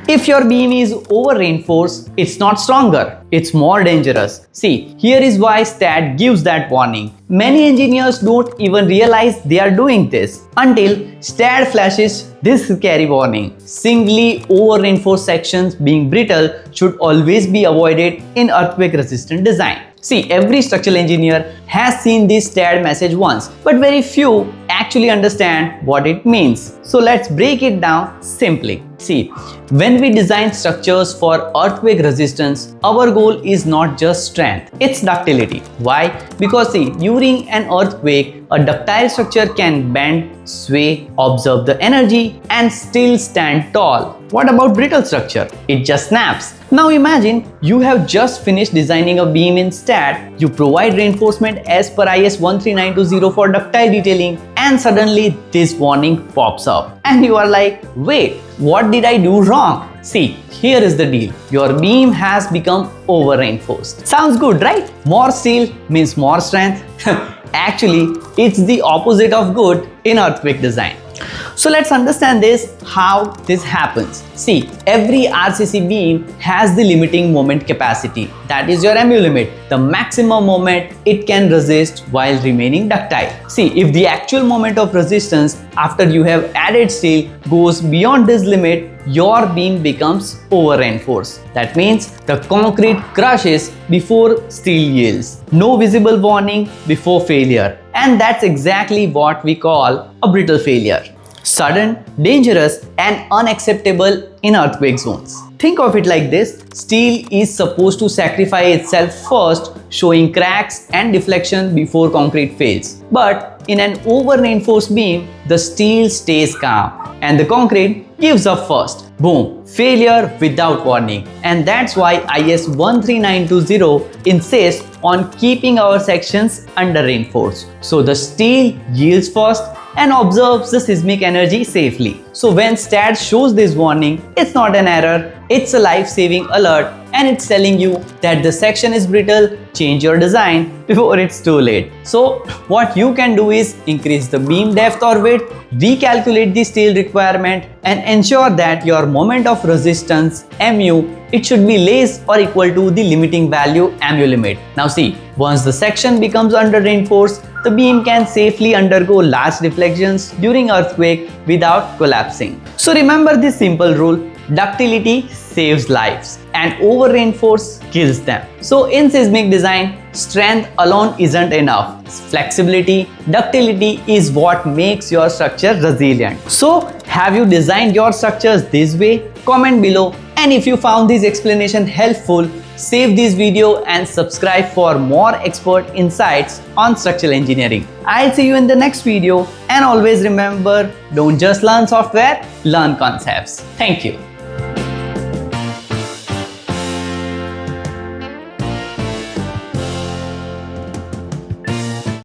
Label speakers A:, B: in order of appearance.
A: If your beam is over-reinforced, it's not stronger, it's more dangerous. See, here is why STAAD gives that warning. Many engineers don't even realize they are doing this until STAAD flashes this scary warning. Singly over-reinforced sections being brittle should always be avoided in earthquake-resistant design. See, every structural engineer has seen this STAAD message once, but very few actually understand what it means. So let's break it down simply. See, when we design structures for earthquake resistance, our goal is not just strength, it's ductility. Why? Because see, during an earthquake, a ductile structure can bend, sway, absorb the energy, and still stand tall. What about brittle structure? It just snaps. Now imagine you have just finished designing a beam in STAAD, you provide reinforcement as per IS 13920 for ductile detailing, and suddenly this warning pops up. And you are like, wait, what did I do wrong? See, here is the deal. Your beam has become over-reinforced. Sounds good, right? More steel means more strength. Actually, it's the opposite of good in earthquake design. So let's understand how this happens. See, every RCC beam has the limiting moment capacity. That is your MU limit, the maximum moment it can resist while remaining ductile. See, if the actual moment of resistance after you have added steel goes beyond this limit, your beam becomes over-reinforced. That means the concrete crushes before steel yields. No visible warning before failure. And that's exactly what we call a brittle failure. Sudden, dangerous, and unacceptable in earthquake zones. Think of it like this: steel is supposed to sacrifice itself first, showing cracks and deflection before concrete fails. But in an over-reinforced beam, the steel stays calm and the concrete gives up first. Boom, failure without warning. And that's why IS 13920 insists on keeping our sections under-reinforced. So the steel yields first and absorbs the seismic energy safely. So when STAAD shows this warning, it's not an error, it's a life-saving alert, and it's telling you that the section is brittle, change your design before it's too late. So what you can do is increase the beam depth or width, recalculate the steel requirement, and ensure that your moment of resistance MU, it should be less or equal to the limiting value MU limit. Now see, once the section becomes under-reinforced, the beam can safely undergo large deflections during earthquake without collapsing. So remember this simple rule: ductility saves lives and over-reinforce kills them. So in seismic design, strength alone isn't enough. Flexibility, ductility is what makes your structure resilient. So have you designed your structures this way? Comment below. And if you found this explanation helpful, save this video and subscribe for more expert insights on structural engineering. I'll see you in the next video, and always remember, don't just learn software, learn concepts. Thank you.